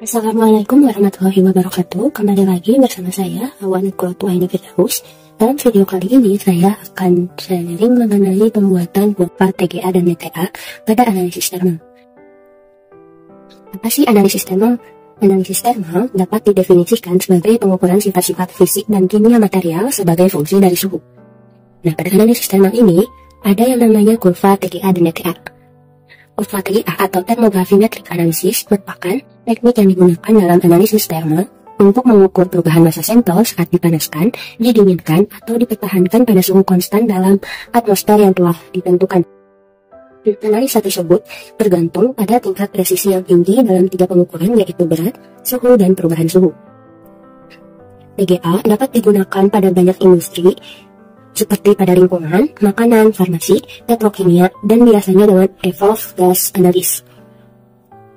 Assalamualaikum warahmatullahi wabarakatuh. Kembali lagi bersama saya, Hawa Nugroho Firdaus. Dalam video kali ini saya akan sharing mengenai pembuatan kurva TGA dan DTA pada analisis thermal. Apa sih analisis thermal? Analisis thermal dapat didefinisikan sebagai pengukuran sifat-sifat fisik dan kimia material sebagai fungsi dari suhu. Nah, pada analisis thermal ini ada yang namanya kurva TGA dan DTA. Kurva TGA atau thermographic analysis merupakan teknik yang digunakan dalam analisis thermal untuk mengukur perubahan massa sampel saat dipanaskan, didinginkan, atau dipertahankan pada suhu konstan dalam atmosfer yang telah ditentukan. Analisa tersebut bergantung pada tingkat presisi yang tinggi dalam 3 pengukuran, yaitu berat, suhu, dan perubahan suhu. TGA dapat digunakan pada banyak industri, seperti pada lingkungan, makanan, farmasi, petrokimia, dan biasanya dengan evolved gas analysis.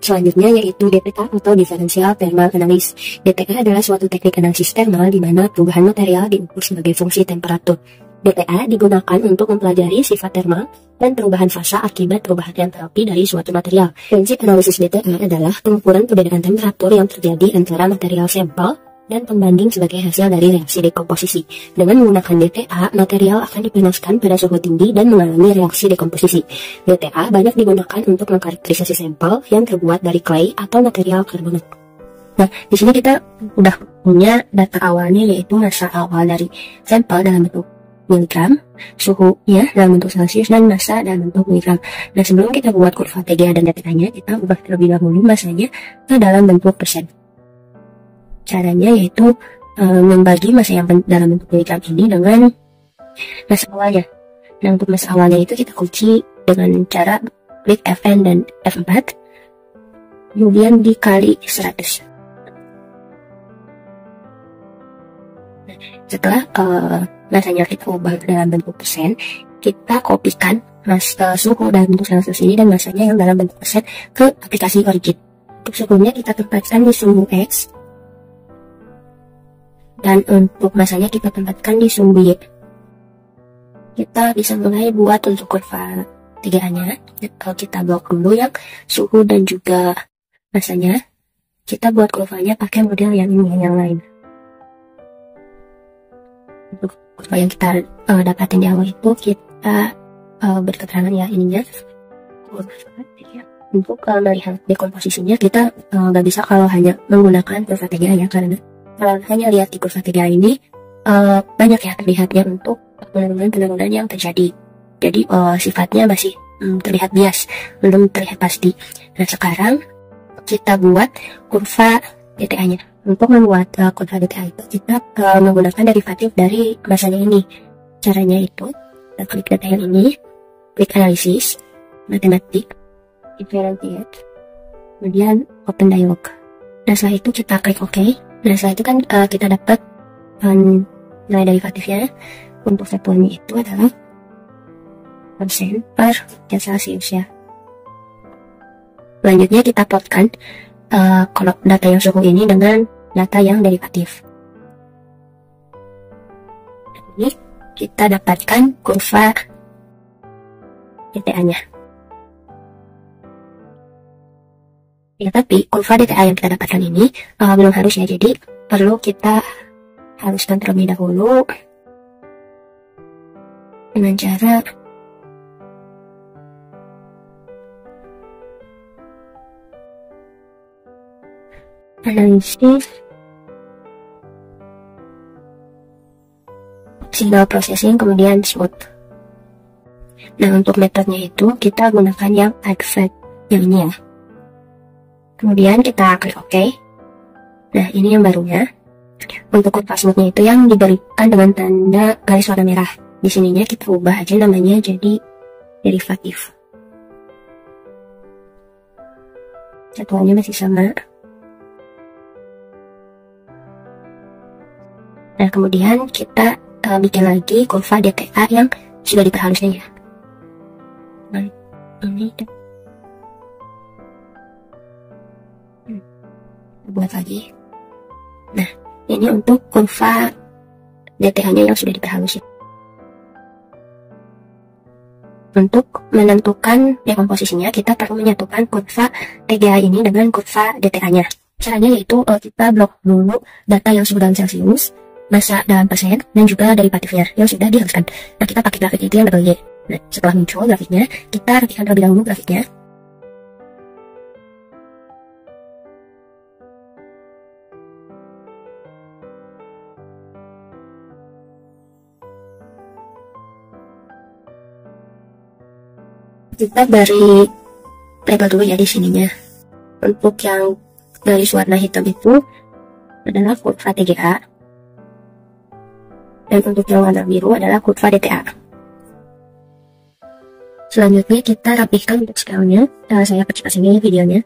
Selanjutnya yaitu DTA atau Differential Thermal Analysis. DTA adalah suatu teknik analisis thermal di mana perubahan material diukur sebagai fungsi temperatur. DTA digunakan untuk mempelajari sifat thermal dan perubahan fasa akibat perubahan entalpi dari suatu material. Prinsip analisis DTA adalah pengukuran perbedaan temperatur yang terjadi antara material sampel dan pembanding sebagai hasil dari reaksi dekomposisi. Dengan menggunakan DTA, material akan dipanaskan pada suhu tinggi dan mengalami reaksi dekomposisi. DTA banyak digunakan untuk mengkarakterisasi sampel yang terbuat dari clay atau material karbonat. Nah, di sini kita udah punya data awalnya, yaitu massa awal dari sampel dalam bentuk miligram, suhunya dalam bentuk Celsius, dan massa dalam bentuk miligram. Nah, sebelum kita buat kurva TGA dan DTA-nya, kita ubah terlebih dahulu massanya ke dalam bentuk persen. Caranya yaitu membagi massa yang dalam bentuk miligram ini dengan massa awalnya. Nah, untuk massa awalnya itu kita kunci dengan cara klik Fn dan F4, kemudian dikali 100. Nah, setelah massanya kita ubah dalam bentuk persen, kita kopikan suhu dalam bentuk Celsius ini dan massanya yang dalam bentuk persen ke aplikasi Origin. Untuk suhunya kita tempatkan di sumbu X, dan untuk massanya kita tempatkan di sumbu Y. Kita bisa mulai buat untuk kurva TGA-nya. Kalau kita blok dulu yang suhu dan juga massanya, kita buat kurvanya pakai model yang ini, yang lain. Untuk kurva yang kita dapatin di awal itu, kita berketerangan ya ininya. Untuk melihat dekomposisinya, kita nggak bisa kalau hanya menggunakan kurva TGA ya, karena kalau hanya lihat di kurva TGA ini banyak ya terlihatnya untuk penurunan yang terjadi. Jadi sifatnya masih terlihat bias, belum terlihat pasti. Nah, sekarang kita buat kurva DTA-nya. Untuk membuat kurva DTA itu kita menggunakan derivatif dari massanya ini. Caranya itu kita klik data yang ini, klik analisis, matematik, differentiate, kemudian open dialog. Nah, setelah itu kita klik OK. Nah, setelah itu kan kita dapat nilai derivatifnya. Untuk satuannya itu adalah persen per Celsius ya. Selanjutnya kita plotkan kalau data yang suhu ini dengan data yang derivatif. Ini kita dapatkan kurva DTA-nya. Ya, tapi kurva DTA yang kita dapatkan ini belum harus ya, jadi perlu kita haruskan terlebih dahulu dengan cara analisis signal processing kemudian smooth. Nah, untuk metodenya itu kita gunakan yang exact, yang ini ya. Kemudian kita klik OK. Nah, ini yang barunya. Untuk kurva smoothnya itu yang diberikan dengan tanda garis warna merah. Di sininya kita ubah aja namanya jadi derivatif. Satuannya masih sama. Nah, kemudian kita bikin lagi kurva DTA yang sudah diperhalusnya ya. Nah, ini buat lagi. Nah, ini untuk kurva DTA-nya yang sudah diperhalus ya. Untuk menentukan dekomposisinya, kita perlu menyatukan kurva TGA ini dengan kurva DTA-nya. Caranya yaitu kita blok dulu data yang sudah dalam Celsius, masa dalam persen, dan juga derivatifnya yang sudah diharuskan. Nah, kita pakai grafik itu yang double Y. Nah, setelah muncul grafiknya, kita rapikan terlebih dahulu grafiknya. Kita beri label dulu ya di sininya. Untuk yang garis warna hitam itu adalah kurva TGA, dan untuk yang warna biru adalah kurva DTA. Selanjutnya kita rapihkan untuk scale-nya. Saya percepat sini videonya.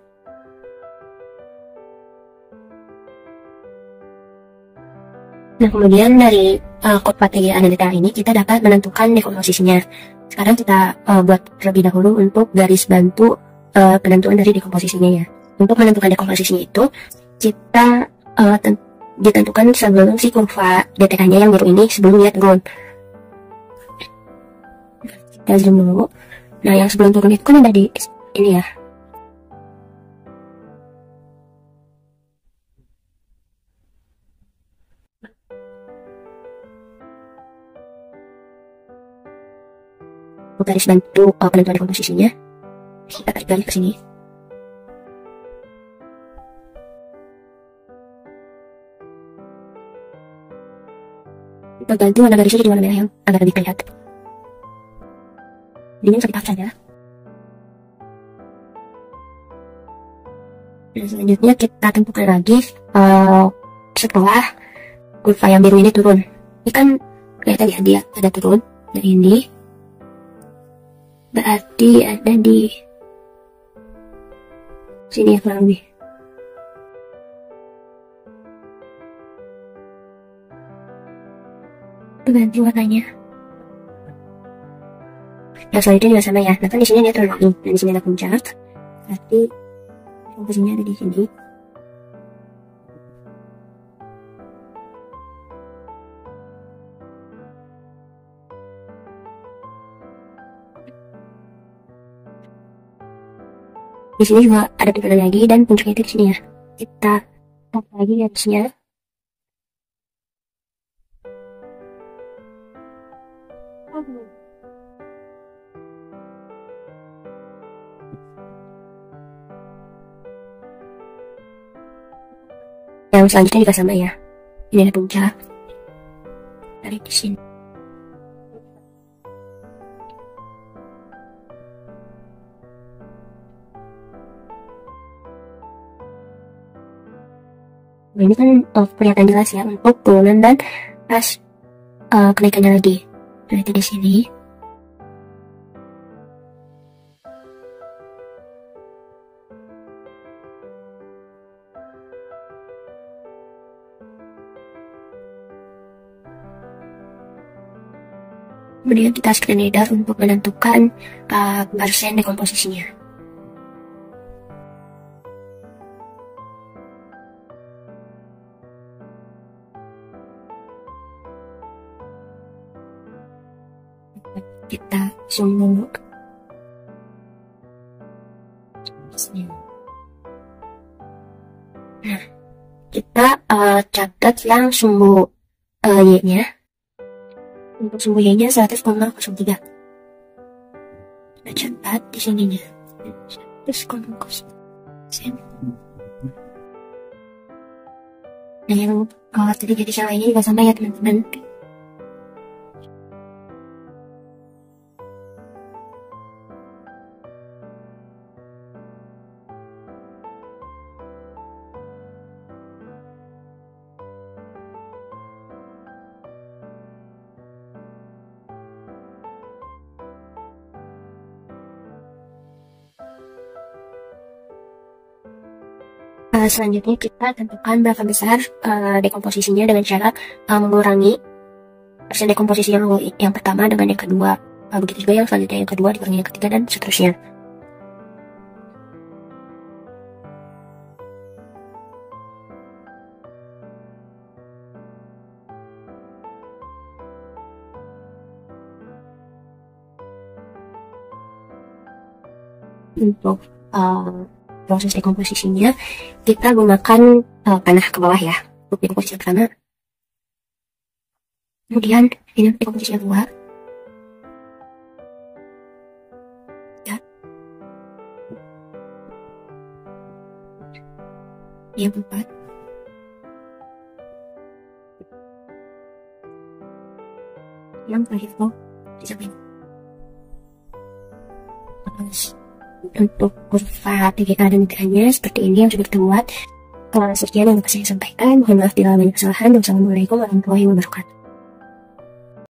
Nah, kemudian dari kurva TGA dan DTA ini kita dapat menentukan dekomposisinya. Sekarang kita buat terlebih dahulu untuk garis bantu penentuan dari dekomposisinya ya. Untuk menentukan dekomposisinya itu kita ditentukan sebelum si kurva DTA-nya yang biru ini sebelum dia turun. Kita zoom dulu. Nah, yang sebelum turun itu kan ada di ini ya. Garis bantu penentuan dekomposisinya. Kita tarik garis ke sini. Kita ganti warna garisnya jadi warna merah yang agak lebih terlihat. Ini bisa kita hapus saja. Dan selanjutnya kita tentukan lagi setelah kurva yang biru ini turun. Ini kan kelihatan ya, dia ada turun dari ini. Berarti ada di sini ya kurang lebih. Itu ganti warnanya. Yang selanjutnya juga sama ya. Nah, kan di sini dia turun lagi, dan di sini ada puncak. Berarti posisinya ada di sini. Di sini juga ada turunan lagi, dan puncaknya itu di sini ya. Kita tarik lagi di atasnya. Yang selanjutnya juga sama ya. Ini ada puncak. Tarik di sini. Nah, ini kan kelihatan jelas ya untuk turunan dan pas kenaikannya lagi. Nah, itu di sini. Kemudian kita screen reader untuk menentukan persen dekomposisinya. Kita zoom dulu. Nah, kita catat yang sumbu Y-nya. Untuk sumbu Y-nya 100,03. Kita catat di sininya. 100,03. Nah, yang tadi jadi salah ini juga sama ya teman-teman. Selanjutnya kita tentukan berapa besar dekomposisinya dengan cara mengurangi persen dekomposisi yang pertama dengan yang kedua. Begitu juga yang selanjutnya yang kedua dikurangi yang ketiga dan seterusnya. Untuk proses dekomposisinya, kita gunakan panah ke bawah ya untuk dekomposisi yang pertama. Kemudian ini dekomposisi yang kedua. Ya. Yang keempat. Yang terakhir tuh di samping. Terus untuk kurva TGA dan TGA-nya seperti ini yang sudah kita buat. Sekian yang dapat saya sampaikan. Mohon maaf bila ada banyak kesalahan. Wassalamualaikum warahmatullahi wabarakatuh.